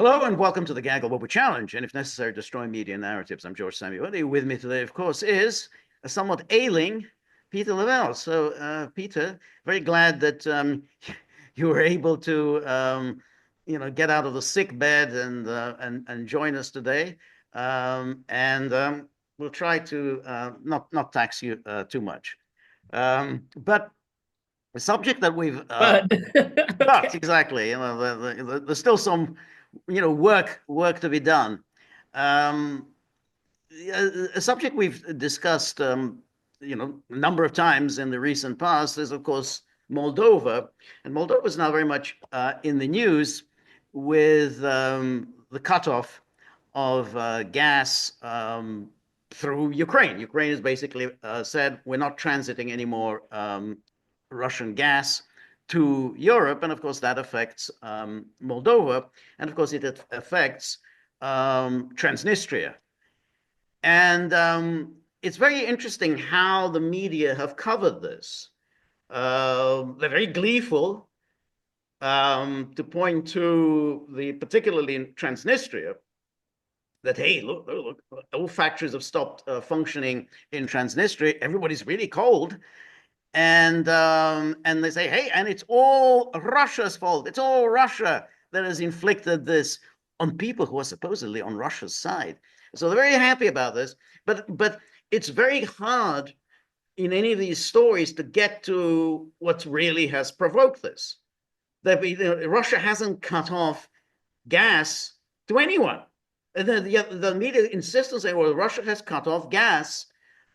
Hello and welcome to the Gaggle What We Challenge, and if necessary, destroy media narratives. I'm George Szamuely. With me today, of course, is a somewhat ailing Peter Lavelle. So, Peter, very glad that you were able to, get out of the sick bed and join us today. And we'll try to not tax you too much. But the subject that we've But but okay. exactly, there's still some, work to be done. Um, a subject we've discussed, a number of times in the recent past is, of course, Moldova, and Moldova is now very much in the news with the cutoff of gas through Ukraine. Ukraine has basically said we're not transiting any more Russian gas to Europe, and of course that affects Moldova, and of course it affects Transnistria. And it's very interesting how the media have covered this. They're very gleeful to point to the, particularly in Transnistria, that hey, look, all factories have stopped functioning in Transnistria. Everybody's really cold, and they say, hey, and it's all Russia's fault. It's all Russia that has inflicted this on people who are supposedly on Russia's side. So they're very happy about this, but it's very hard in any of these stories to get to what really has provoked this. That Russia hasn't cut off gas to anyone. The media insists on saying, well, Russia has cut off gas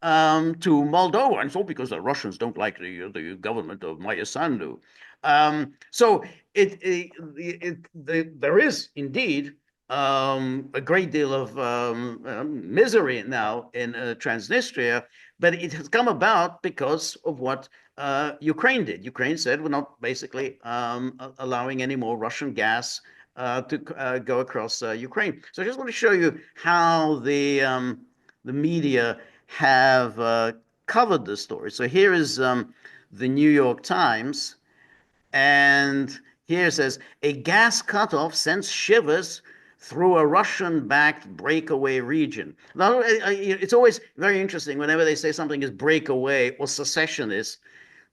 to Moldova, and it's all because the Russians don't like the government of Maya Sandu. So there is indeed a great deal of misery now in Transnistria, but it has come about because of what Ukraine did. Ukraine said we're not basically allowing any more Russian gas to go across Ukraine. So I just want to show you how the media have covered the story. So here is the New York Times, and here it says a gas cutoff sends shivers through a Russian-backed breakaway region. Now, it's always very interesting whenever they say something is breakaway or secessionist.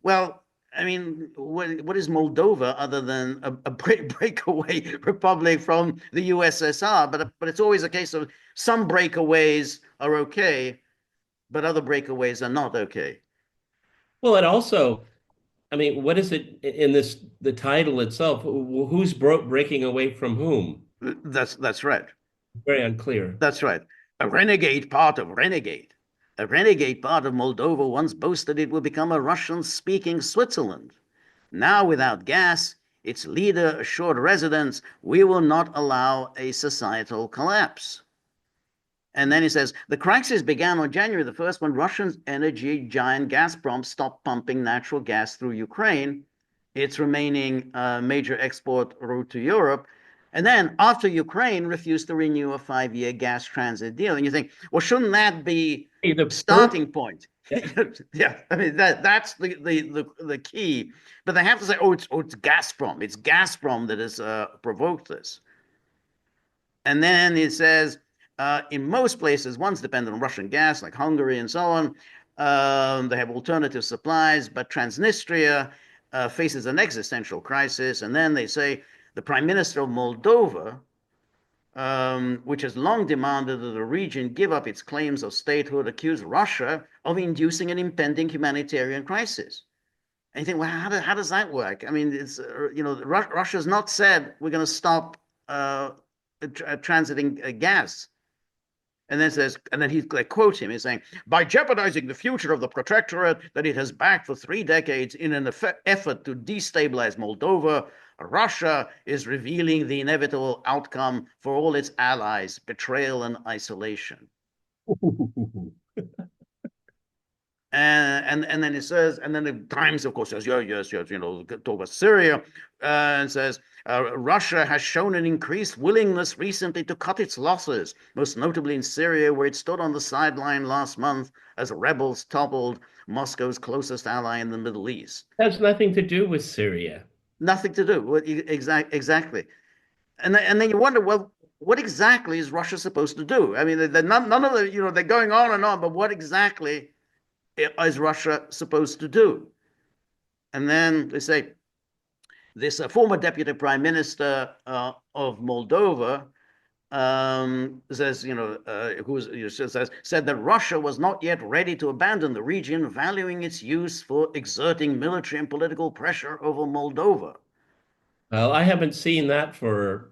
Well, I mean, what is Moldova other than a breakaway republic from the USSR? But it's always a case of some breakaways are okay, but other breakaways are not okay. Well, it also, I mean, what is it in the title itself? Who's breaking away from whom? That's right. Very unclear. That's right. A renegade part of renegade. A renegade part of Moldova once boasted it would become a Russian-speaking Switzerland. Now, without gas, its leader assured residents, we will not allow a societal collapse. And then he says, the crisis began on January the 1st when Russian energy giant Gazprom stopped pumping natural gas through Ukraine, its remaining major export route to Europe. And then after Ukraine refused to renew a 5-year gas transit deal. And you think, well, shouldn't that be Hey, the the first, starting point? Yeah, I mean that's the key. But they have to say, it's Gazprom. It's Gazprom that has provoked this. And then it says, in most places, one's dependent on Russian gas, like Hungary and so on. They have alternative supplies, but Transnistria faces an existential crisis. And then they say the prime minister of Moldova, which has long demanded that the region give up its claims of statehood, accused Russia of inducing an impending humanitarian crisis. And you think, well, how does that work? I mean, it's Russia's not said we're going to stop transiting gas. And then says, and then they quote him. He's saying, by jeopardizing the future of the protectorate that it has backed for 3 decades in an effort to destabilize Moldova, Russia is revealing the inevitable outcome for all its allies: betrayal and isolation. And then it says, and then the Times, of course, says, yes, talk about Syria, and says, Russia has shown an increased willingness recently to cut its losses, most notably in Syria, where it stood on the sideline last month as rebels toppled Moscow's closest ally in the Middle East. has nothing to do with Syria. Nothing to do. Exactly. And then you wonder, well, what exactly is Russia supposed to do? I mean, none of the, they're going on and on, but what exactly is Russia supposed to do? And then they say this former deputy prime minister of Moldova says, said that Russia was not yet ready to abandon the region, valuing its use for exerting military and political pressure over Moldova. Well, I haven't seen that for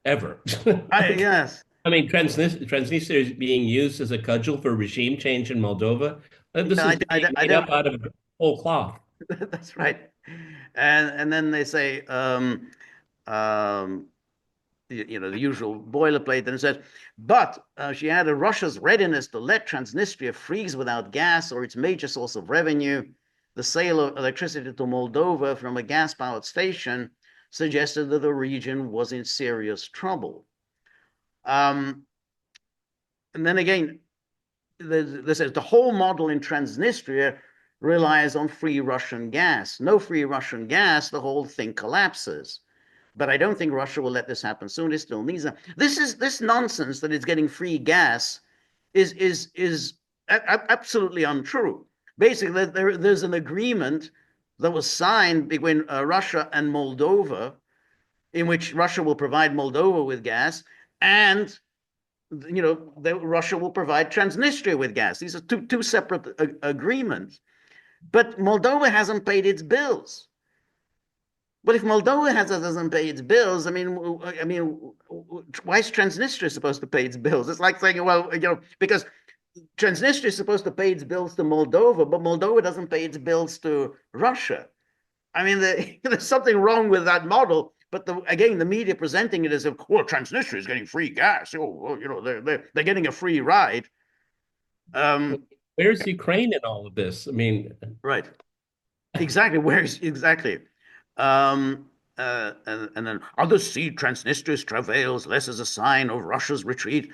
ever. Yes. I mean, Transnistria is being used as a cudgel for regime change in Moldova. This Yeah, is being I made don't. up out of whole cloth. That's right. And then they say, um, the usual boilerplate, and it says, but she added, Russia's readiness to let Transnistria freeze without gas or its major source of revenue, the sale of electricity to Moldova from a gas-powered station, suggested that the region was in serious trouble. And then again, this is the whole model in Transnistria relies on free Russian gas. No free Russian gas, the whole thing collapses. But I don't think Russia will let this happen soon. It still needs them. This nonsense that it's getting free gas is absolutely untrue. Basically, there's an agreement that was signed between Russia and Moldova, in which Russia will provide Moldova with gas, and Russia will provide Transnistria with gas. These are two separate agreements. But Moldova hasn't paid its bills. But if Moldova doesn't pay its bills, why is Transnistria supposed to pay its bills? It's like saying, well, because Transnistria is supposed to pay its bills to Moldova, but Moldova doesn't pay its bills to Russia. I mean, there's something wrong with that model. But again, the media presenting it as if, well, Transnistria is getting free gas. Oh, well, they're getting a free ride. Where's Ukraine in all of this? I mean, Right. Exactly. Where's exactly? Um, and then others see Transnistria's travails less as a sign of Russia's retreat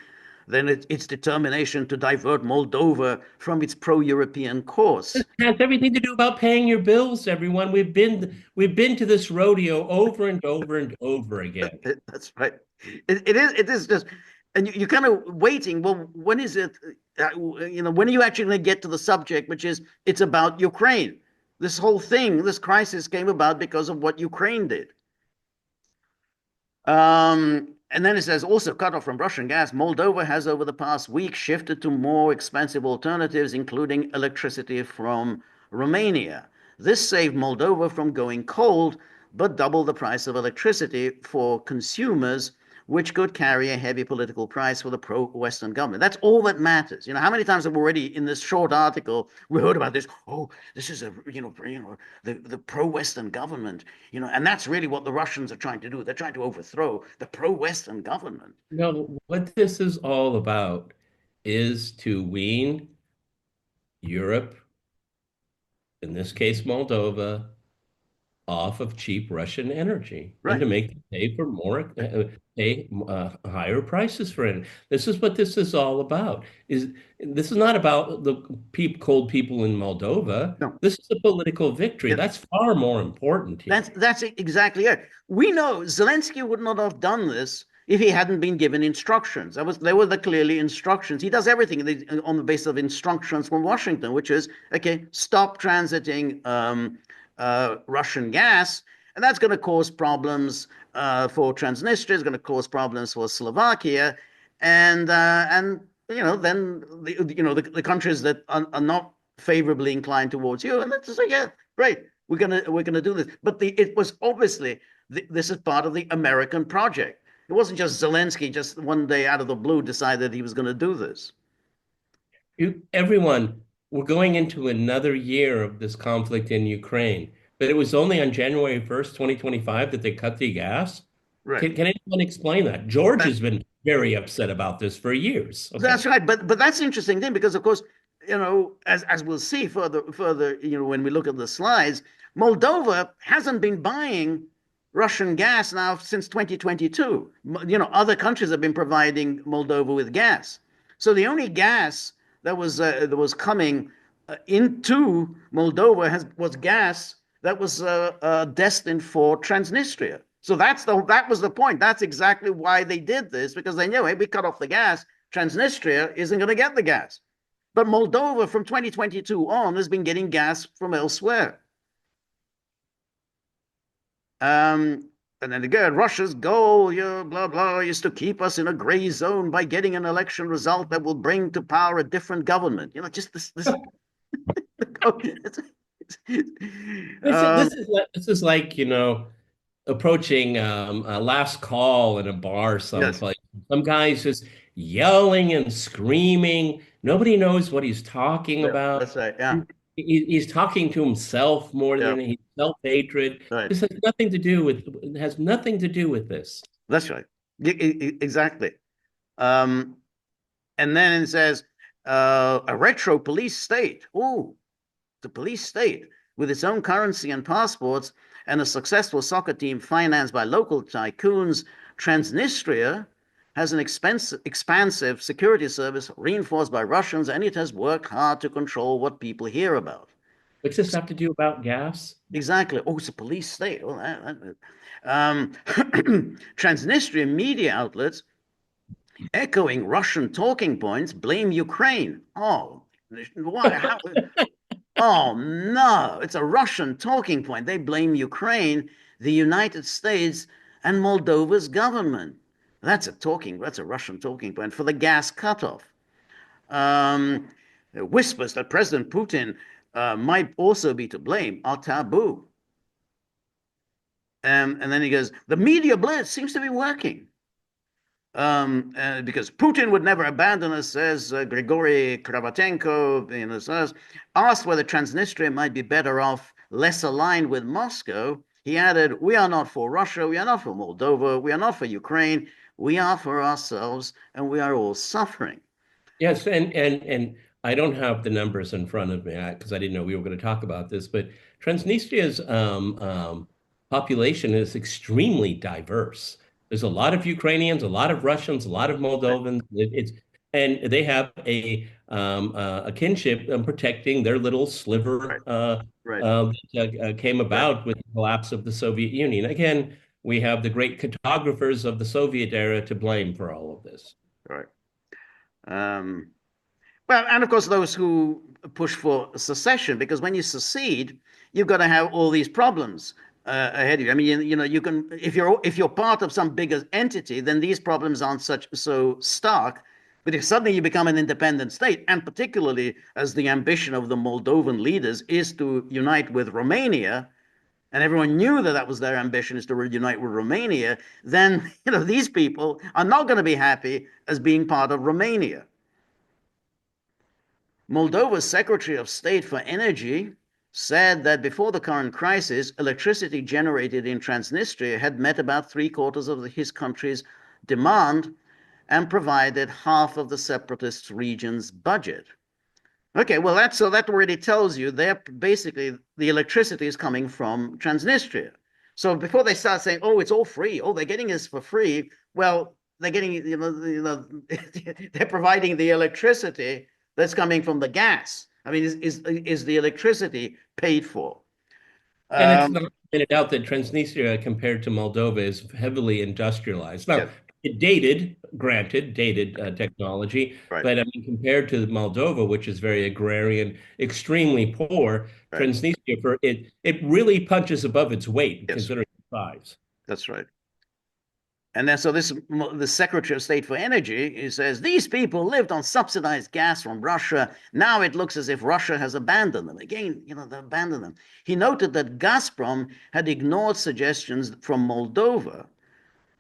than its determination to divert Moldova from its pro-European course. it has everything to do about paying your bills, everyone. We've been to this rodeo over and over and over again. That's right. It is just, and you're kind of waiting. Well, when is it? When are you actually going to get to the subject, which is it's about Ukraine? This whole thing, this crisis came about because of what Ukraine did. And then it says, also cut off from Russian gas, Moldova has over the past week shifted to more expensive alternatives, including electricity from Romania. This saved Moldova from going cold, but doubled the price of electricity for consumers, which could carry a heavy political price for the pro-Western government. That's all that matters. How many times have we already in this short article we heard about this? Oh, this is the pro-Western government, and that's really what the Russians are trying to do. They're trying to overthrow the pro-Western government. No, what this is all about is to wean Europe, in this case Moldova, off of cheap Russian energy and Right. to make them pay for higher prices for it. This is what this is all about. This is not about the cold people in Moldova. No. This is a political victory. Yeah. That's far more important here. That's exactly it. We know Zelensky would not have done this if he hadn't been given instructions. There were the clearly instructions. He does everything on the basis of instructions from Washington, which is okay, stop transiting Russian gas, and that's going to cause problems for Transnistria. It's going to cause problems for Slovakia, and then the countries that are not favorably inclined towards you, and let's say, yeah, great, we're gonna do this. But it was obviously this is part of the American project. It wasn't just Zelensky just one day out of the blue decided he was going to do this. Everyone, we're going into another year of this conflict in Ukraine, but it was only on January 1st, 2025 that they cut the gas. Right. Can anyone explain that? George That, has been very upset about this for years. Okay. that's right. But that's the interesting thing because of course, as we'll see further, when we look at the slides, Moldova hasn't been buying Russian gas now since 2022. Other countries have been providing Moldova with gas. So the only gas that was coming into Moldova was gas that was destined for Transnistria. So that was the point. That's exactly why they did this, because they knew, hey, we cut off the gas, Transnistria isn't going to get the gas. But Moldova from 2022 on has been getting gas from elsewhere. And then again, Russia's goal, blah, blah, is to keep us in a gray zone by getting an election result that will bring to power a different government. Just this. This is like, approaching a last call in a bar Yes, someplace. Some guy's just yelling and screaming. Nobody knows what he's talking yeah, about. that's right. Yeah, He's talking to himself more yeah, than he's self-hatred. right. This has nothing to do with it has nothing to do with this. That's right. Exactly. Um, and then it says a retro police state. Oh, the police state with its own currency and passports and a successful soccer team financed by local tycoons. Transnistria has an expansive security service reinforced by Russians, and it has worked hard to control what people hear about. What's this have to do about gas? Exactly. Oh, it's a police state. Oh, Transnistrian media outlets echoing Russian talking points blame Ukraine. Oh, why? How? Oh no, it's a Russian talking point. They blame Ukraine, the United States, and Moldova's government. That's a Russian talking point for the gas cutoff. Um, Whispers that President Putin might also be to blame are taboo. And then he goes, the media blitz seems to be working. Because Putin would never abandon us, says Grigory Kravatenko, says, asked whether Transnistria might be better off, less aligned with Moscow. He added, we are not for Russia, we are not for Moldova, we are not for Ukraine, we are for ourselves, and we are all suffering. Yes, and I don't have the numbers in front of me because I didn't know we were going to talk about this, but Transnistria's population is extremely diverse. There's a lot of Ukrainians, a lot of Russians, a lot of Right, Moldovans. And they have a kinship protecting their little right, sliver right, that came right, about with the collapse of the Soviet Union. Again, we have the great cartographers of the Soviet era to blame for all of this. right. Um, Well, and of course, those who push for secession, because when you secede, you've got to have all these problems ahead of you. I mean, you can if you're part of some bigger entity, then these problems aren't so stark. But if suddenly you become an independent state, and particularly as the ambition of the Moldovan leaders is to unite with Romania, and everyone knew that that was their ambition is to reunite with Romania, then these people are not going to be happy as being part of Romania. Moldova's Secretary of State for Energy said that before the current crisis, electricity generated in Transnistria had met about three-quarters of his country's demand and provided half of the separatist region's budget. Okay, well, that already tells you they're basically the electricity is coming from Transnistria. So before they start saying, "Oh, it's all free," "Oh, they're getting this for free," well, they're getting they're providing the electricity that's coming from the gas. I mean, is the electricity paid for? And it's Um, not pointed out that Transnistria, compared to Moldova, is heavily industrialized. Now, yes, dated technology, right, but I mean, compared to Moldova, which is very agrarian, extremely poor, right, Transnistria, it really punches above its weight yes, considering its size. that's right. And then, so the Secretary of State for Energy, he says these people lived on subsidized gas from Russia. Now it looks as if Russia has abandoned them. Again, they abandoned them. He noted that Gazprom had ignored suggestions from Moldova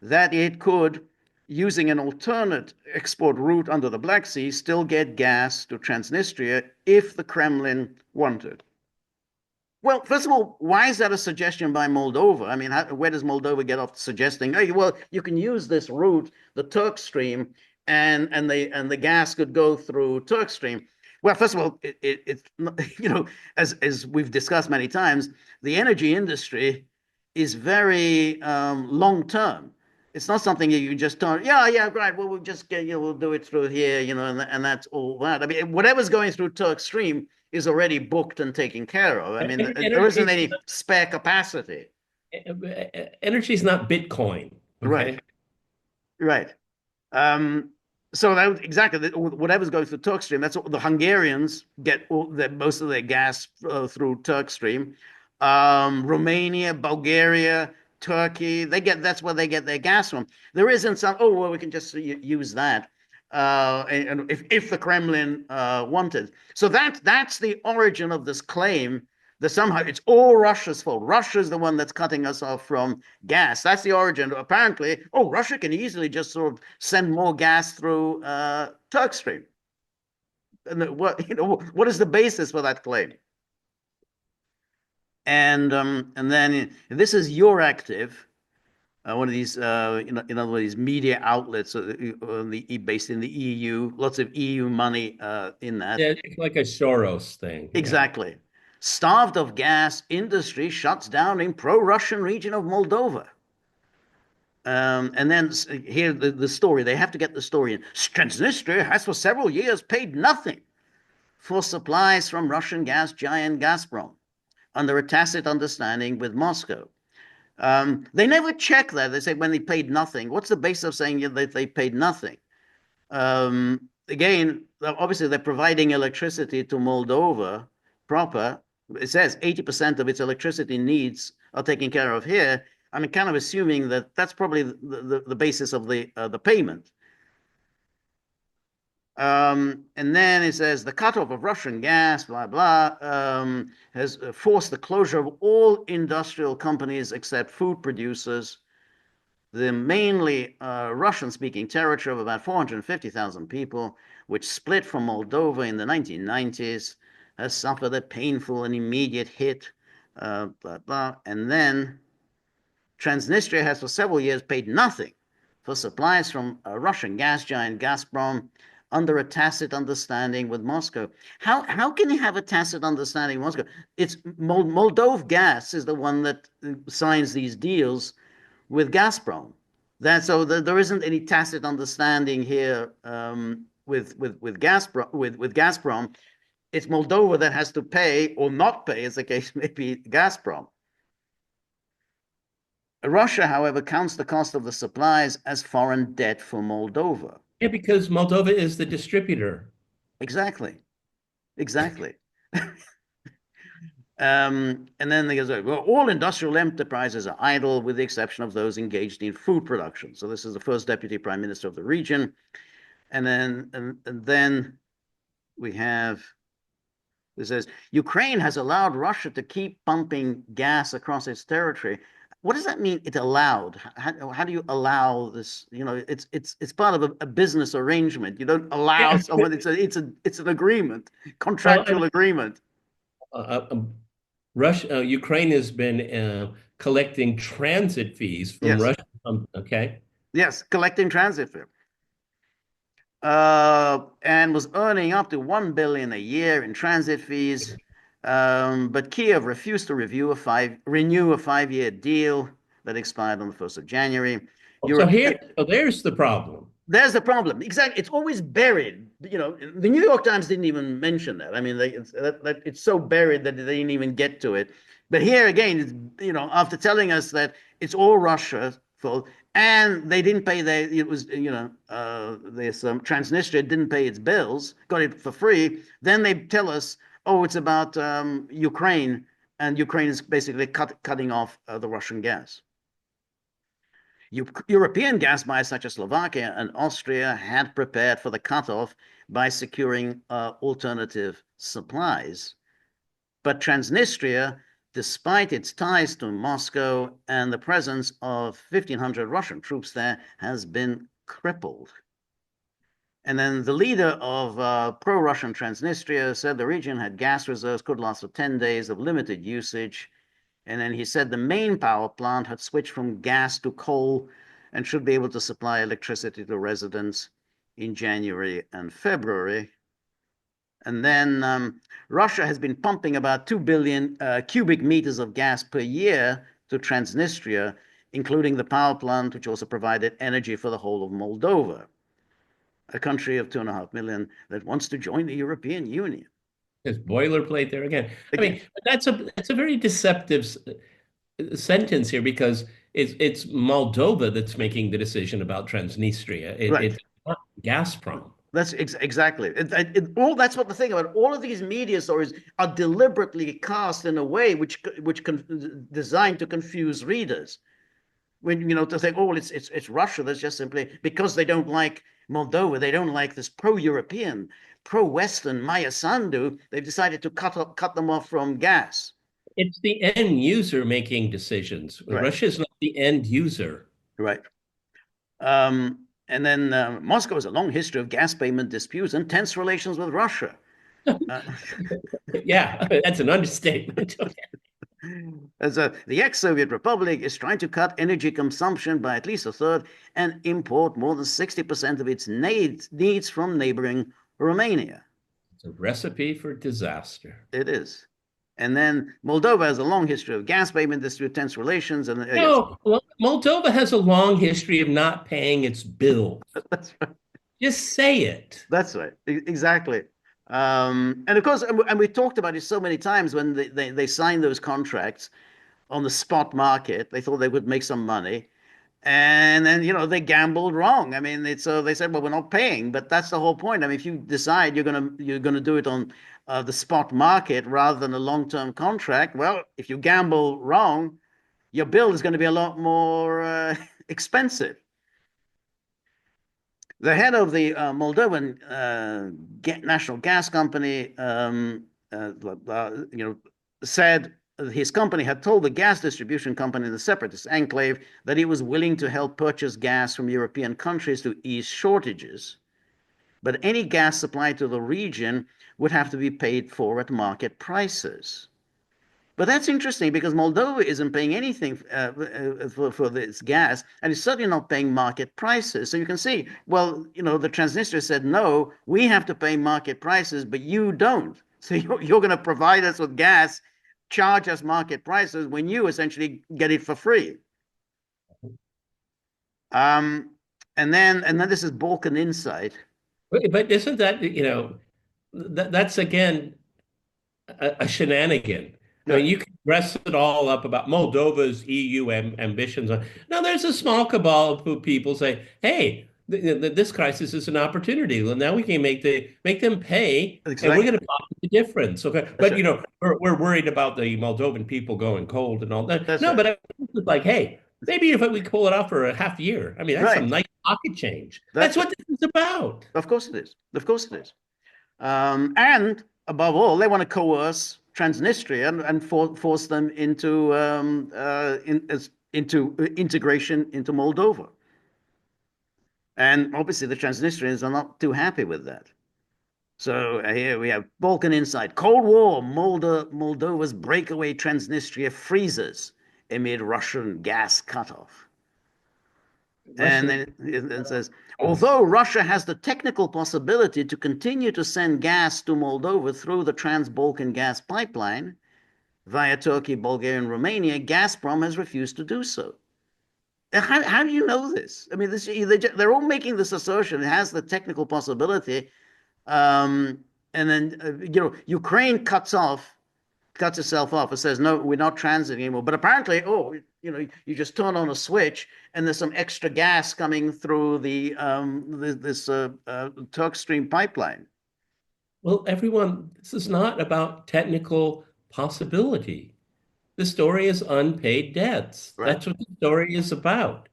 that it could, using an alternate export route under the Black Sea, still get gas to Transnistria if the Kremlin wanted. Well, first of all, why is that a suggestion by Moldova? I mean, where does Moldova get off suggesting, hey, well, you can use this route, the Turk Stream, and the gas could go through Turk Stream? Well, first of all, it's as we've discussed many times, the energy industry is very long term. It's not something you just turn, yeah, yeah, right. Well, we'll just get, we'll do it through here, and that's all that. I mean, whatever's going through Turk Stream is already booked and taken care of. I mean, there isn't It's any spare capacity. Energy is not Bitcoin, Right, okay? right. Um, so that exactly whatever's going through Turk Stream, that's what the Hungarians get most of their gas through Turk Stream. Romania, Bulgaria, Turkey, that's where they get their gas from. There isn't some, oh, well, we can just use that. And if the Kremlin wanted. So that's the origin of this claim that somehow it's all Russia's fault. Russia's the one that's cutting us off from gas. That's the origin. Apparently, oh, Russia can easily just sort of send more gas through Turk Stream. And what is the basis for that claim? And then this is Euractiv, one of these in other words, media outlets based in the EU. Lots of EU money in that. Yeah, it's like a Soros thing. Yeah. Exactly. Starved of gas, industry shuts down in pro-Russian region of Moldova. And then here the story. They have to get the story in. Transnistria has for several years paid nothing for supplies from Russian gas giant Gazprom under a tacit understanding with Moscow. They never check that. They say when they paid nothing. What's the basis of saying that they paid nothing? Again, obviously they're providing electricity to Moldova proper. It says 80% of its electricity needs are taken care of here. I'm kind of assuming that that's probably the basis of the payment. And then it says the cutoff of Russian gas, blah, blah, has forced the closure of all industrial companies except food producers. The mainly Russian-speaking territory of about 450,000 people, which split from Moldova in the 1990s, has suffered a painful and immediate hit, blah, blah. And then Transnistria has for several years paid nothing for supplies from Russian gas giant Gazprom under a tacit understanding with Moscow. How can you have a tacit understanding with Moscow? It's Moldova Gas is the one that signs these deals with Gazprom. So there isn't any tacit understanding here with Gazprom. It's Moldova that has to pay or not pay, as the case may be, Gazprom. Russia, however, counts the cost of the supplies as foreign debt for Moldova. Yeah, because Moldova is the distributor. Exactly, exactly. And then they go, well, all industrial enterprises are idle with the exception of those engaged in food production. So this is the first deputy prime minister of the region. And then we have, it says, Ukraine has allowed Russia to keep pumping gas across its territory. What does that mean? It allowed. How do you allow this? It's part of a business arrangement. You don't allow Yeah. someone. It's an agreement, Well, contractual agreement. Russia, Ukraine has been collecting transit fees from Yes, Russia. Okay. yes, collecting transit fare. And was earning up to 1 billion a year in transit fees. But Kiev refused to renew a 5-year deal that expired on the 1st of January. So Europe, here, so there's the problem. there's the problem. Exactly. It's always buried. The New York Times didn't even mention that. I mean, it's so buried that they didn't even get to it. But here again, after telling us that it's all Russia's fault, and they didn't pay this Transnistria didn't pay its bills, got it for free. Then they tell us, oh, it's about Ukraine, and Ukraine is basically cutting off the Russian gas. European gas buyers such as Slovakia and Austria had prepared for the cutoff by securing alternative supplies. But Transnistria, despite its ties to Moscow and the presence of 1,500 Russian troops there, has been crippled. And then the leader of pro-Russian Transnistria said the region had gas reserves, could last for 10 days of limited usage. And then he said the main power plant had switched from gas to coal and should be able to supply electricity to residents in January and February. And then Russia has been pumping about 2 billion cubic meters of gas per year to Transnistria, including the power plant, which also provided energy for the whole of Moldova, a country of 2.5 million that wants to join the European Union. There's boilerplate there again. I Again, mean, that's a very deceptive. sentence here because it's Moldova that's making the decision about Transnistria. Right. It's not Gazprom. That's exactly all. That's what the thing about all of these media stories are deliberately cast in a way designed to confuse readers. When to think, oh, it's Russia. That's just simply because they don't like Moldova. They don't like this pro-European, pro-Western Maya Sandu. They've decided to cut them off from gas. It's the end user making decisions. Right. Russia is not the end user. Right. And then Moscow has a long history of gas payment disputes and tense relations with Russia. Uh, Yeah, that's an understatement. the ex-Soviet Republic is trying to cut energy consumption by at least a third and import more than 60% of its needs from neighboring Romania. It's a recipe for disaster. It is. And then Moldova has a long history of gas payment dispute, tense relations, and yes, No, well, Moldova has a long history of not paying its bills. that's right. Just say it. That's right. Exactly. And of course, and we talked about it so many times when they signed those contracts on the spot market. They thought they would make some money. And then, they gambled wrong. I mean, they said, well, we're not paying, but that's the whole point. I mean, if you decide you're gonna do it on the spot market rather than a long-term contract, well, if you gamble wrong, your bill is going to be a lot more expensive. The head of the Moldovan national gas company, said his company had told the gas distribution company in the separatist enclave that he was willing to help purchase gas from European countries to ease shortages. But any gas supplied to the region would have to be paid for at market prices. But that's interesting because Moldova isn't paying anything for this gas, and it's certainly not paying market prices. So you can see, well, the Transnistria said, no, we have to pay market prices, but you don't. So you're going to provide us with gas, charge us market prices when you essentially get it for free. And then this is Balkan Insight. But isn't that, that's again a shenanigan. I mean, Right. you can dress it all up about Moldova's EU ambitions. Now, there's a small cabal of people say, "Hey, this crisis is an opportunity. Well, now we can make them pay, and we're Exactly. going to pocket the difference." Okay, That's but right. we're worried about the Moldovan people going cold and all that. That's No, right. but it's like, hey, maybe if we pull it off for a half year, I mean, that's some Right. nice pocket change. That's That's right. what this is about. Of course it is. Of course it is. And above all, they want to coerce Transnistria and force them into integration into Moldova. And obviously, the Transnistrians are not too happy with that. So here we have Balkan Insight. Cold War, Moldova's breakaway Transnistria freezes amid Russian gas cutoff. And Russian. then it says, although Russia has the technical possibility to continue to send gas to Moldova through the Trans-Balkan gas pipeline via Turkey, Bulgaria, and Romania, Gazprom has refused to do so. How do you know this? I mean, they're all making this assertion. It has the technical possibility. And then, Ukraine cuts itself off. It says, no, we're not transiting anymore. But apparently, you just turn on a switch and there's some extra gas coming through this Turk Stream pipeline. Well, everyone, this is not about technical possibility. The story is unpaid debts. Right. That's what the story is about.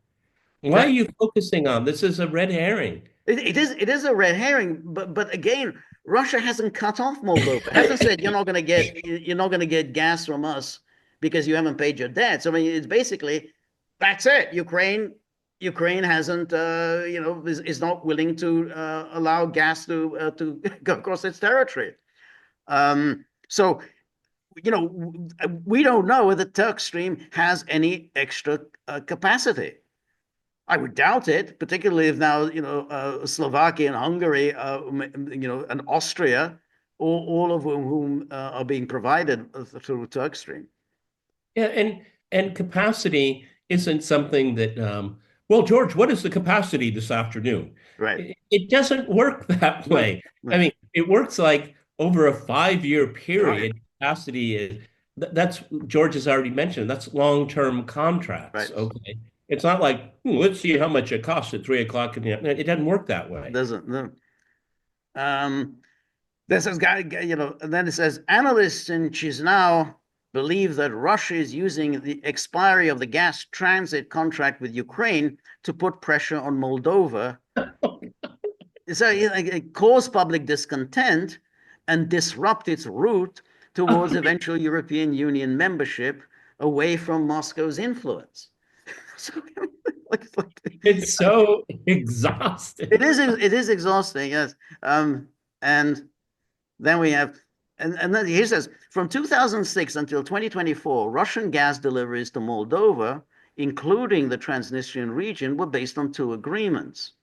Why are That you focusing on this? Is a red herring. it is a red herring, but again, Russia hasn't cut off Moldova. It hasn't said you're not going to get gas from us because you haven't paid your debts. I mean, it's basically that's it. Ukraine hasn't is not willing to allow gas to go across its territory. So we don't know whether Turk Stream has any extra capacity. I would doubt it, particularly if now Slovakia and Hungary, and Austria, all of whom are being provided through Turkstream. Yeah, and capacity isn't something that well, George, what is the capacity this afternoon? Right. It doesn't work that Right. way. I Right. mean, it works like over a 5-year Oh, yeah. period, capacity is that's George has already mentioned. That's long-term contracts. right? Okay. It's not like, let's see how much it costs at 3 o'clock in the afternoon. It doesn't work that way. Doesn't no. Um, this is guy, and then it says analysts in Chisinau believe that Russia is using the expiry of the gas transit contract with Ukraine to put pressure on Moldova. So it cause public discontent and disrupt its route towards eventual European Union membership away from Moscow's influence. So, It's so exhausting. it is exhausting, yes. And then we have, and then he says, from 2006 until 2024, Russian gas deliveries to Moldova, including the Transnistrian region, were based on two agreements.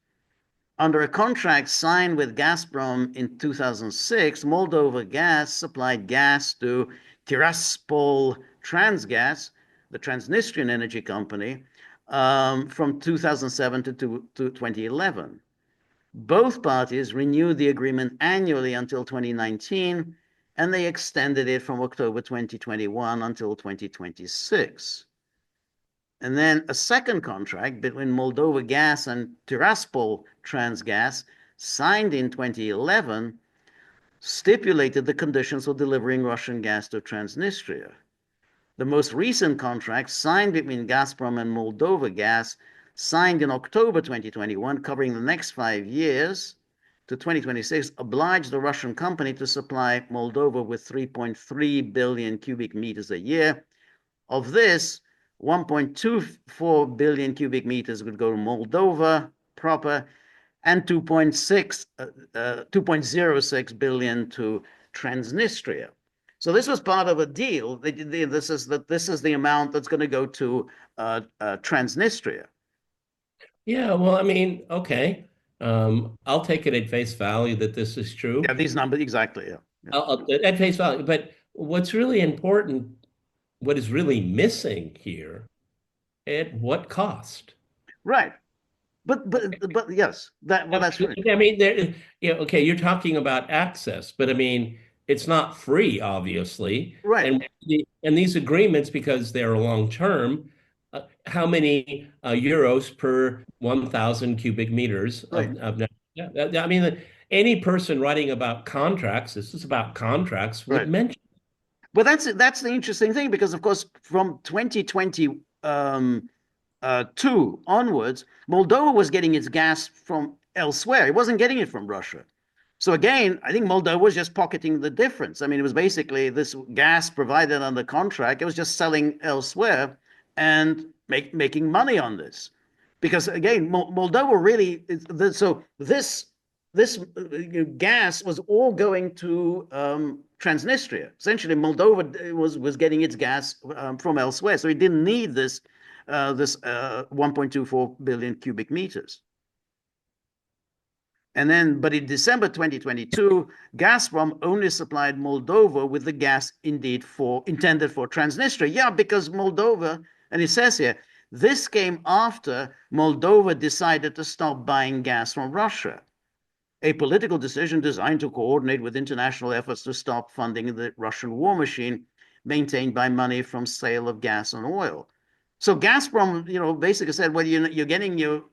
Under a contract signed with Gazprom in 2006, Moldova Gas supplied gas to Tiraspol Transgas, the Transnistrian energy company, from 2007 to 2011. Both parties renewed the agreement annually until 2019, and they extended it from October 2021 until 2026. And then a second contract between Moldova Gas and Tiraspol Transgas, signed in 2011, stipulated the conditions for delivering Russian gas to Transnistria. The most recent contract, signed between Gazprom and Moldova Gas, signed in October 2021, covering the next 5 years to 2026, obliged the Russian company to supply Moldova with 3.3 billion cubic meters a year. Of this, 1.24 billion cubic meters would go to Moldova proper, and 2.06 billion to Transnistria. So this was part of a deal. This is the amount that's going to go to Transnistria. Yeah, well, I mean, okay. I'll take it at face value that this is true. Yeah, these numbers exactly. Yeah, yeah. At face value. But what's really important, what is really missing here, at what cost? Right. But yes, that's right. I mean, there, okay, you're talking about access, but I mean, it's not free, obviously. Right. And these agreements, because they're long term, how many euros per 1,000 cubic meters Right. yeah, I mean, any person writing about contracts, this is about contracts, would Right. mention. Well, that's the interesting thing, because of course from 2020 two onwards, Moldova was getting its gas from elsewhere. It wasn't getting it from Russia. So again, I think Moldova was just pocketing the difference. I mean, it was basically this gas provided under contract. It was just selling elsewhere and making money on this. Because again, Moldova really so this gas was all going to Transnistria. Essentially, Moldova was getting its gas from elsewhere, so it didn't need this 1.24 billion cubic meters. And then, but in December 2022, Gazprom only supplied Moldova with the gas intended for Transnistria. Yeah, because Moldova, and it says here, this came after Moldova decided to stop buying gas from Russia, a political decision designed to coordinate with international efforts to stop funding the Russian war machine maintained by money from sale of gas and oil. So Gazprom, basically said, well, you're getting your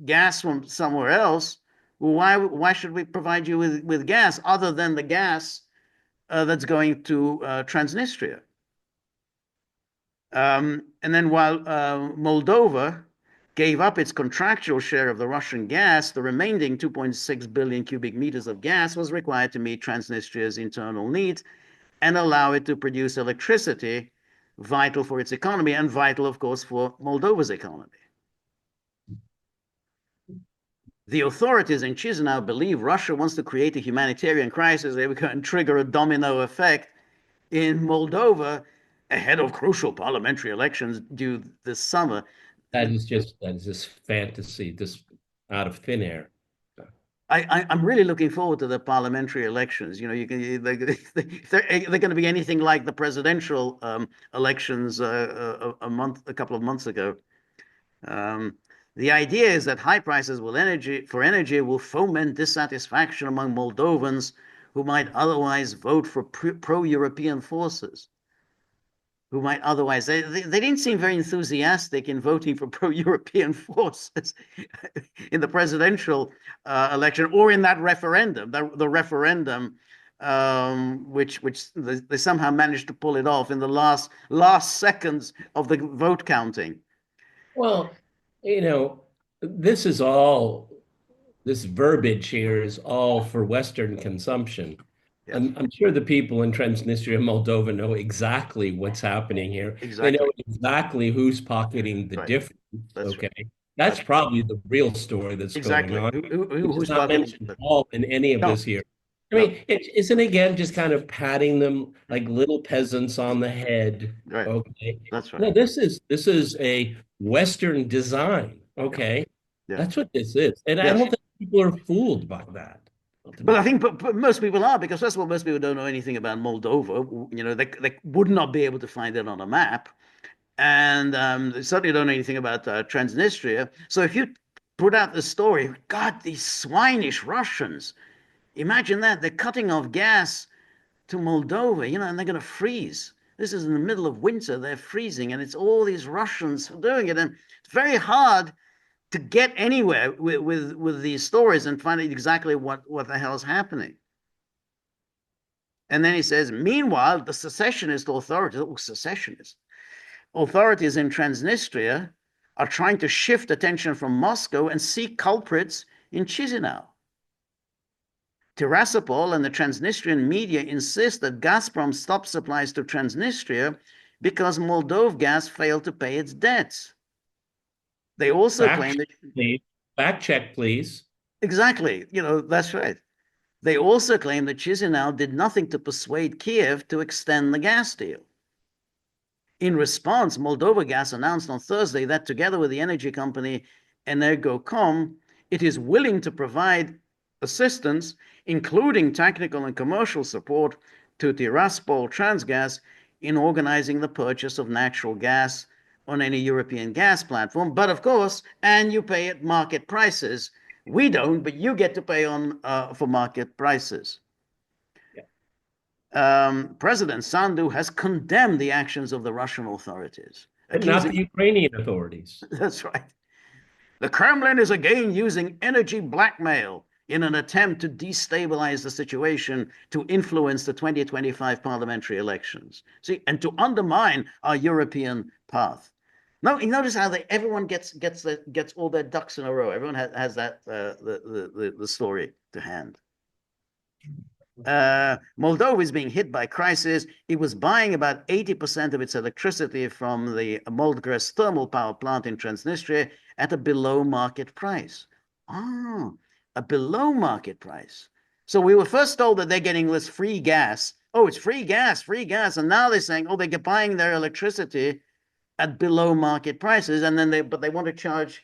gas from somewhere else. Why should we provide you with gas other than the gas that's going to Transnistria? And then while Moldova gave up its contractual share of the Russian gas, the remaining 2.6 billion cubic meters of gas was required to meet Transnistria's internal needs and allow it to produce electricity, vital for its economy and vital, of course, for Moldova's economy. The authorities in Chisinau believe Russia wants to create a humanitarian crisis and trigger a domino effect in Moldova ahead of crucial parliamentary elections due this summer. That is just fantasy, just out of thin air. I'm really looking forward to the parliamentary elections. If they're going to be anything like the presidential elections a couple of months ago. The idea is that high prices for energy will foment dissatisfaction among Moldovans who might otherwise vote for pro-European forces. who might otherwise, they didn't seem very enthusiastic in voting for pro-European forces in the presidential election or in that referendum, the referendum, which they somehow managed to pull it off in the last seconds of the vote counting. Well, you know, this is all, this verbiage here is all for Western consumption. Yes, I'm sure the people in Transnistria and Moldova know exactly what's happening here. They exactly. know exactly who's pocketing the Right. difference. That's right. Okay. That's That's probably the real story that's going exactly on, which is who's not pocketing mentioned it. at all in any of No, this here. I no. mean, it isn't again just kind of patting them like little peasants on the head. Right. Okay. That's right. No, this is a Western design. Yeah. Okay. Yeah. That's what this is. And I Yes. don't think people are fooled by that, But I ultimately. think but most people are because first of all, most people don't know anything about Moldova. You know, they would not be able to find it on a map, and they certainly don't know anything about Transnistria. So if you put out the story, God, these swinish Russians, imagine that they're cutting off gas to Moldova, you know, and they're going to freeze. This is in the middle of winter. They're freezing, and it's all these Russians doing it, and it's very hard to get anywhere with these stories and find out exactly what the hell's happening. And then he says, meanwhile, the secessionist authorities in Transnistria are trying to shift attention from Moscow and seek culprits in Chisinau. Tiraspol and the Transnistrian media insist that Gazprom stopped supplies to Transnistria because Moldova gas failed to pay its debts. They also Fact claim check, that please. Fact check, please. exactly, you know, that's right. They also claim that Chisinau did nothing to persuade Kiev to extend the gas deal. In response, Moldova Gas announced on Thursday that together with the energy company Energocom, it is willing to provide assistance, including technical and commercial support, to Tiraspol Transgas in organizing the purchase of natural gas on any European gas platform. But of course, and you pay at market prices. We don't, but you get to pay on for market prices. Yeah. President Sandu has condemned the actions of the Russian authorities, But not accusing, the Ukrainian authorities. that's right. The Kremlin is again using energy blackmail in an attempt to destabilize the situation to influence the 2025 parliamentary elections. See, and to undermine our European path. Now, you notice how everyone gets all their ducks in a row. Everyone has that the story to hand. Moldova is being hit by crisis. It was buying about 80% of its electricity from the Moldgres thermal power plant in Transnistria at a below market price. Ah, a below market price. So we were first told that they're getting this free gas. Oh, it's free gas, free gas. And now they're saying, oh, they're buying their electricity at below market prices. And then but they want to charge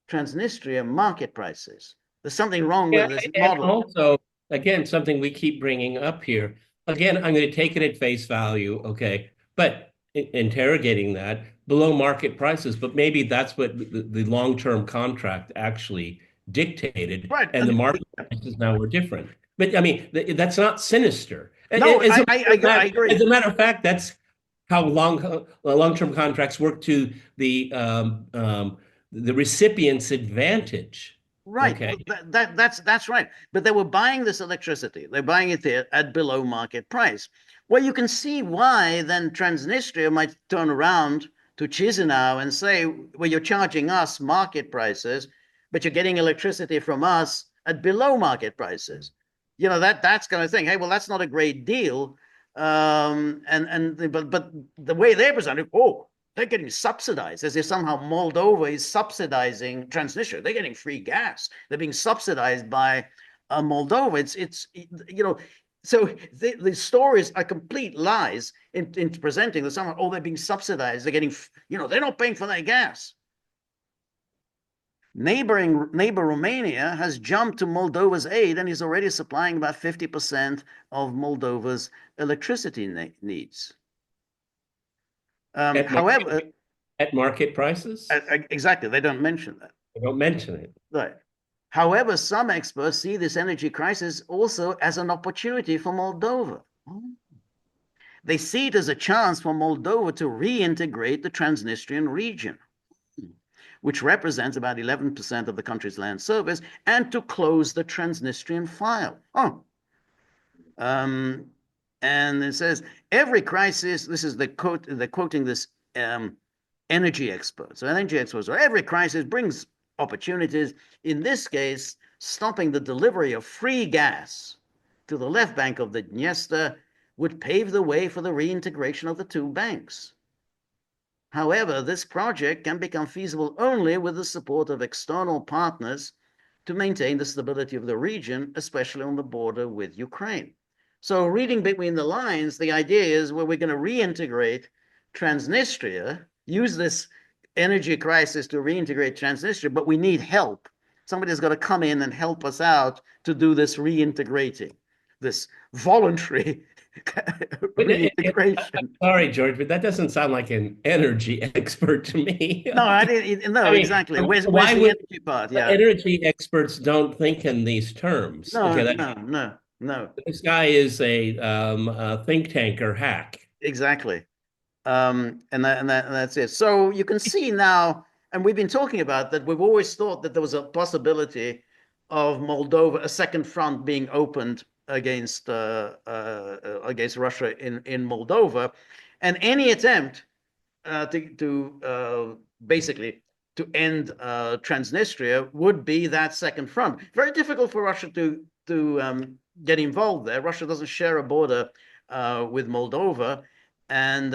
Transnistria market prices. There's something wrong Yeah, with this and model. also, again, something we keep bringing up here. Again, I'm going to take it at face value, okay, but interrogating that below market prices, but maybe that's what the long-term contract actually dictated, Right. and the market prices now were different. But I mean, that's not sinister. No, As a I agree. as a matter of fact, that's how long-term contracts work to the recipient's advantage. Right. Okay. Well, that's right. But they were buying this electricity. They're buying it there at below market price. Well, you can see why then Transnistria might turn around to Chisinau and say, well, you're charging us market prices, but you're getting electricity from us at below market prices. You know, that's kind of thing. Hey, well, that's not a great deal. But the way they present it, oh, they're getting subsidized as if somehow Moldova is subsidizing Transnistria. They're getting free gas. They're being subsidized by Moldova. It's you know, so the stories are complete lies in presenting that somehow, oh, they're being subsidized. They're getting, you know, they're not paying for their gas. Neighbor Romania has jumped to Moldova's aid and is already supplying about 50% of Moldova's electricity needs. At However, market prices? exactly, they don't mention that. I don't mention it. Right. However, some experts see this energy crisis also as an opportunity for Moldova. they see it as a chance for Moldova to reintegrate the Transnistrian region, which represents about 11% of the country's land surface, and to close the Transnistrian file. Oh. And it says, every crisis, this is the quote, they're quoting this energy expert. So energy experts, so every crisis brings opportunities. In this case, stopping the delivery of free gas to the left bank of the Dniester would pave the way for the reintegration of the two banks. However, this project can become feasible only with the support of external partners to maintain the stability of the region, especially on the border with Ukraine. So reading between the lines, the idea is, well, we're going to reintegrate Transnistria, use this energy crisis to reintegrate Transnistria, but we need help. Somebody's got to come in and help us out to do this reintegrating, this voluntary reintegration. Sorry, George, but that doesn't sound like an energy expert to me. No, I didn't. No, I mean, exactly. Where's why the would energy part? Yeah. energy experts don't think in these terms? No, Okay, no. this guy is a think tanker hack. Exactly. And that's it. So you can see now, and we've been talking about that. We've always thought that there was a possibility of Moldova, a second front being opened against Russia in Moldova, and any attempt to basically to end Transnistria would be that second front. Very difficult for Russia to get involved there. Russia doesn't share a border with Moldova, and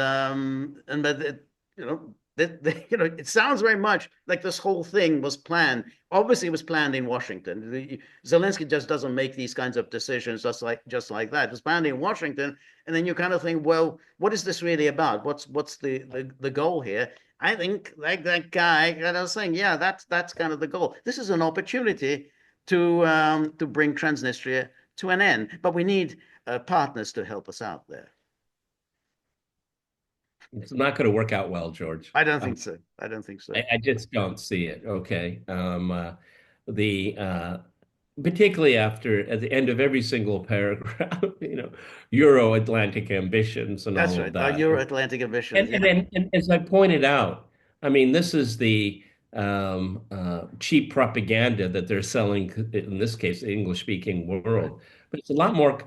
but it sounds very much like this whole thing was planned. Obviously, it was planned in Washington. Zelensky just doesn't make these kinds of decisions just like that. It was planned in Washington, and then you kind of think, well, what is this really about? What's the goal here? I think like that guy that I was saying, yeah, that's kind of the goal. This is an opportunity to bring Transnistria to an end, but we need partners to help us out there. It's not going to work out well, George. I don't think so. I don't think so. I just don't see it. Okay. The particularly after at the end of every single paragraph, Euro-Atlantic ambitions and That's all right. of that. Euro-Atlantic ambitions. And as I pointed out, I mean, this is the cheap propaganda that they're selling, in this case, the English-speaking world. But it's a lot more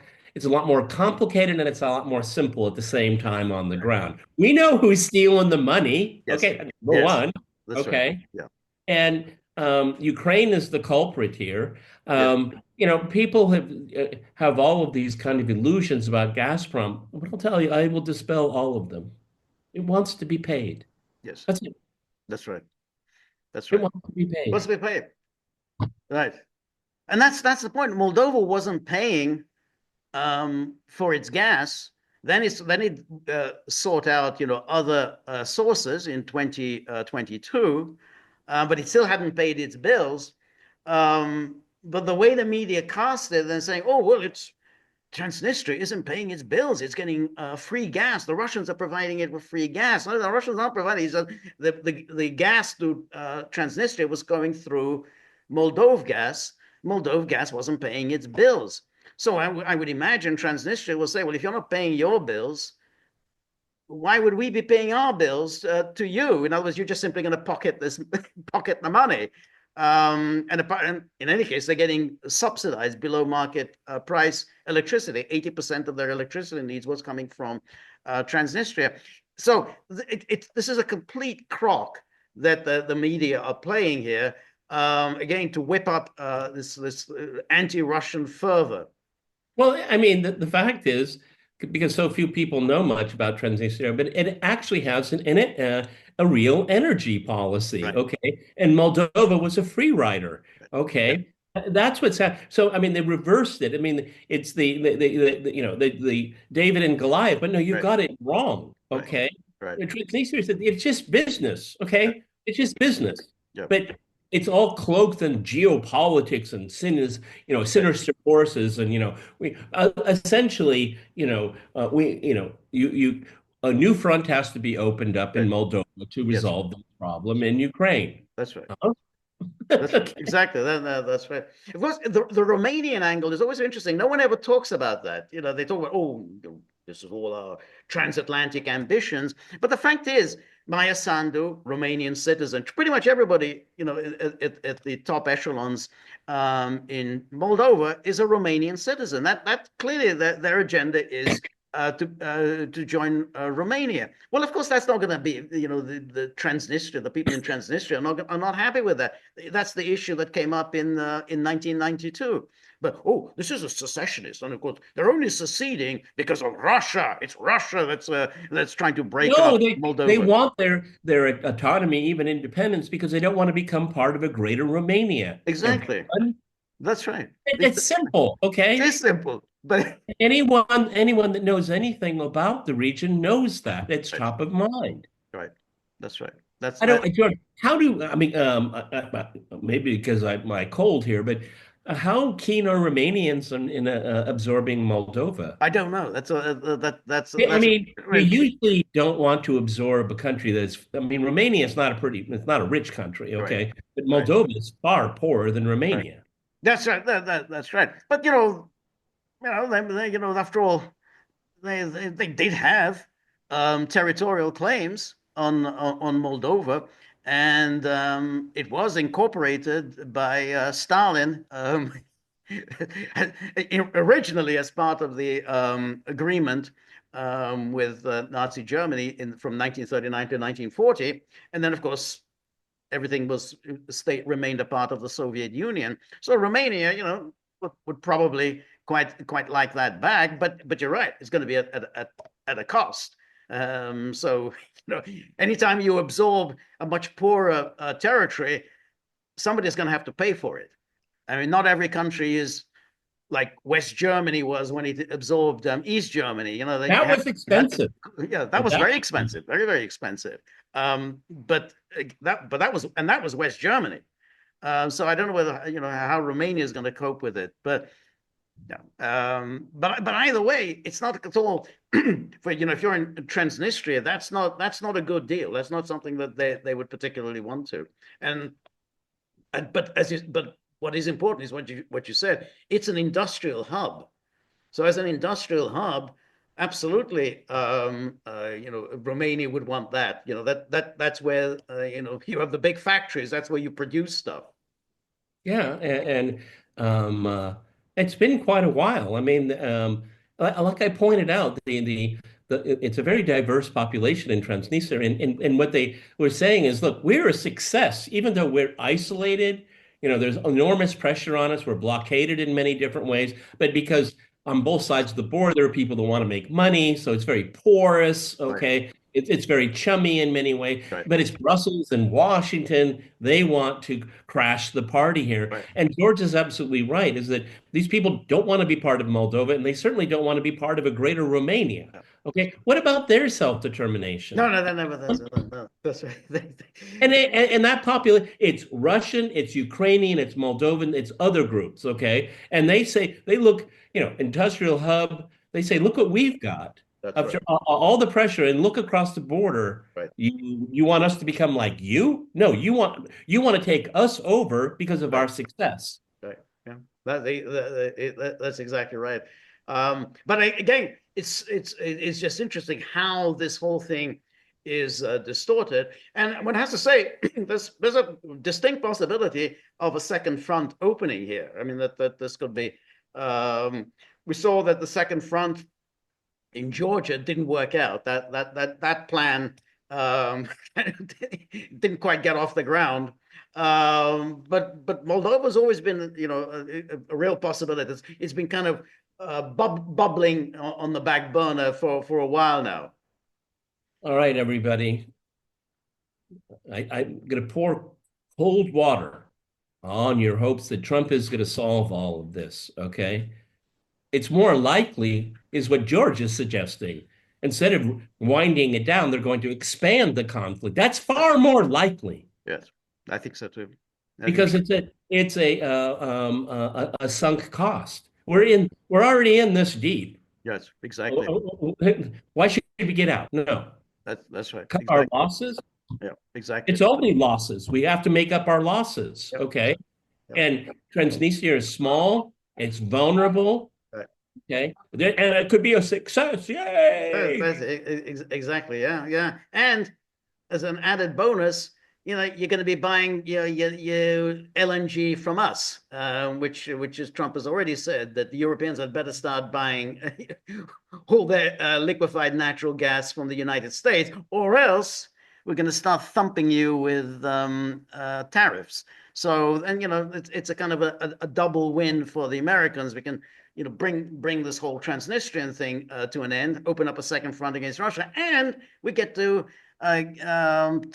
complicated and it's a lot more simple at the same time on the ground. We know who's stealing the money. Yes. Okay, number one. That's okay. Right. Yeah. And Ukraine is the culprit here. Yeah. People have all of these kind of illusions about Gazprom. But I'll tell you, I will dispel all of them. It wants to be paid. Yes. That's it. That's right. That's It right. wants to be paid. Wants to be paid. Right. And that's the point. Moldova wasn't paying for its gas. Then it sought out other sources in 2022, but it still hadn't paid its bills. But the way the media cast it, they're saying, "Oh well, it's Transnistria isn't paying its bills. It's getting free gas. The Russians are providing it with free gas. No, the Russians aren't providing it. The gas to Transnistria was going through Moldova gas. Moldova gas wasn't paying its bills." So I would imagine Transnistria will say, well, if you're not paying your bills, why would we be paying our bills to you? In other words, you're just simply going to pocket the money. And in any case, they're getting subsidized below market price electricity. 80% of their electricity needs was coming from Transnistria. So this is a complete crock that the media are playing here, again, to whip up this anti-Russian fervor. Well, I mean, the fact is, because so few people know much about Transnistria, but it actually has in it a real energy policy. Right. Okay. And Moldova was a free rider. Okay. Yeah. That's what's happened. So, I mean, they reversed it. I mean, it's the David and Goliath, but no, you got it wrong. Okay. Right. Transnistria said it's just business. Okay. Right. It's just business. Yeah. But it's all cloaked in geopolitics and sinister forces, and we essentially, a new front has to be opened up in Moldova to resolve the problem in Ukraine. That's right. Exactly. That's right. Of course, the Romanian angle is always interesting. No one ever talks about that. They talk about This is all our transatlantic ambitions. But the fact is, Maya Sandu, Romanian citizen, pretty much everybody, at the top echelons in Moldova is a Romanian citizen. That clearly their agenda is to join Romania. Well, of course, that's not going to be, the Transnistria, the people in Transnistria are not happy with that. That's the issue that came up in 1992. But this is a secessionist, and of course they're only seceding because of Russia. It's Russia that's trying to break No, up they Moldova. want their autonomy, even independence, because they don't want to become part of a greater Romania. Exactly. Everyone. That's right. It's simple, It okay? is simple, but Anyone that knows anything about the region knows that. It's right, top of mind. right. That's right. That's I that. don't, George, how do, I mean, maybe because my cold here, but how keen are Romanians in absorbing Moldova? I don't know. I That's mean, you usually don't want to absorb a country I mean, Romania is it's not a rich country, right, okay? But right, Moldova is far poorer than right. Romania. That's right. That's right. But after all, they did have territorial claims on Moldova, and it was incorporated by Stalin originally as part of the agreement with Nazi Germany from 1939 to 1940, and then of course everything was state remained a part of the Soviet Union. So Romania, would probably quite like that back, but you're right, it's going to be at a cost. So anytime you absorb a much poorer territory, somebody's going to have to pay for it. I mean, not every country is like West Germany was when it absorbed East Germany. That was expensive. Yeah, that was very expensive, very very expensive. But that was West Germany. So I don't know whether how Romania is going to cope with it, but yeah. But either way, it's not at all for if you're in Transnistria, that's not a good deal. That's not something that they would particularly want to. But what is important is what you said. It's an industrial hub. So as an industrial hub, absolutely, Romania would want that. That's where you have the big factories. That's where you produce stuff. Yeah, and it's been quite a while. I mean, like I pointed out, it's a very diverse population in Transnistria, and what they were saying is, look, we're a success, even though we're isolated. There's enormous pressure on us. We're blockaded in many different ways, but because on both sides of the border, there are people that want to make money, so it's very porous. Right. Okay, it's very chummy in many ways, Right. but it's Brussels and Washington. They want to crash the party here. Right. And George is absolutely right, is that these people don't want to be part of Moldova, and they certainly don't want to be part of a greater Romania. Yeah. Okay, what about their self-determination? No, that never. That's right. And that population, it's Russian, it's Ukrainian, it's Moldovan, it's other groups, okay? And they look, industrial hub, they say, look what we've got. That's After right. all the pressure, and look across the border. Right. You want us to become like you? No, you want to take us over because of our success. Right. Yeah. That's exactly right. But again, it's just interesting how this whole thing is distorted. And one has to say, there's a distinct possibility of a second front opening here. I mean, that this could be. We saw that the second front in Georgia didn't work out. That plan didn't quite get off the ground. But Moldova's always been, a real possibility. It's been kind of bubbling on the back burner for a while now. All right, everybody. I'm going to pour cold water on your hopes that Trump is going to solve all of this, okay? It's more likely, is what George is suggesting. Instead of winding it down, they're going to expand the conflict. That's far more likely. Yes, I think so too. Because it's a sunk cost. We're already in this deep. Yes, exactly. Why should we get out? No. That's right. Cut Exactly. our losses. Yeah, exactly. It's only losses. We have to make up our losses. Yep. Okay. Yep. And Transnistria is small. It's vulnerable. Right. Okay. And it could be a success. Yay. Exactly. Yeah. Yeah. And as an added bonus, you're going to be buying your LNG from us, which is Trump has already said that the Europeans had better start buying all their liquefied natural gas from the United States, or else we're going to start thumping you with tariffs. So, and it's a kind of a double win for the Americans. We can bring this whole Transnistrian thing to an end, open up a second front against Russia, and we get to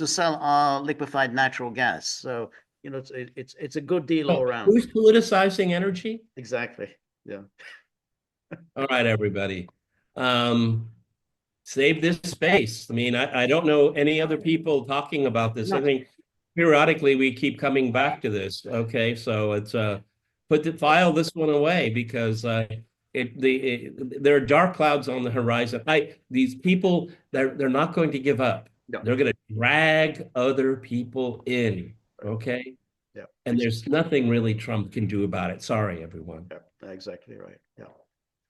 sell our liquefied natural gas. So it's a good deal all Oh, around. who's politicizing energy? Exactly. Yeah. All right, everybody. Um, Save this space. I mean, I don't know any other people talking about this. I No. think periodically we keep coming back to this. Okay, so it's file this one away because there are dark clouds on the horizon. These people they're not going to give up. No. They're going to drag other people in. Okay, Yeah. and there's nothing really Trump can do about it. Sorry, everyone. Yeah. Exactly right. Yeah.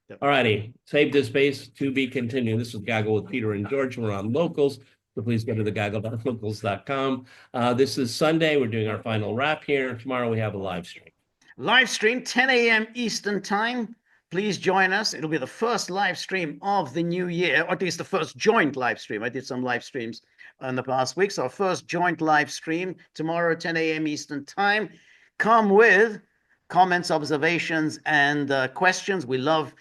Yeah. All righty. Save this space to be continued. This is Gaggle with Peter and George. We're on Locals. So please go to thegaggle.locals.com. This is Sunday. We're doing our final wrap here. Tomorrow we have a live stream. Live stream, 10 a.m. Eastern time. Please join us. It'll be the first live stream of the new year, or at least the first joint live stream. I did some live streams in the past week. So our first joint live stream tomorrow, 10 a.m. Eastern time. Come with comments, observations, and questions. We love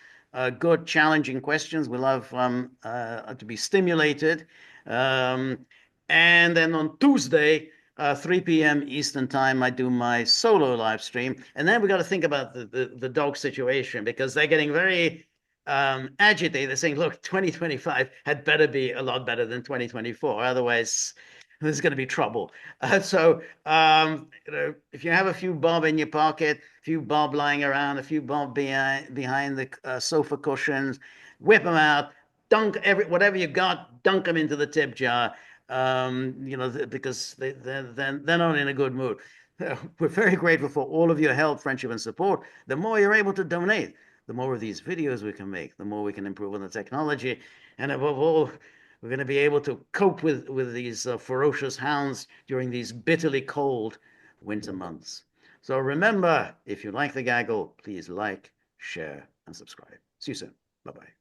good, challenging questions. We love to be stimulated. And then on Tuesday, 3 p.m. Eastern time, I do my solo live stream. And then we got to think about the dog situation because they're getting very agitated. They're saying, look, 2025 had better be a lot better than 2024. Otherwise, there's going to be trouble. If you have a few bob in your pocket, a few bob lying around, a few bob behind the sofa cushions, whip them out, dunk whatever you got, dunk them into the tip jar. Because they're not in a good mood. We're very grateful for all of your help, friendship, and support. The more you're able to donate, the more of these videos we can make, the more we can improve on the technology, and above all, we're going to be able to cope with these ferocious hounds during these bitterly cold winter months. So remember, if you like the gaggle, please like, share, and subscribe. See you soon. Bye-bye.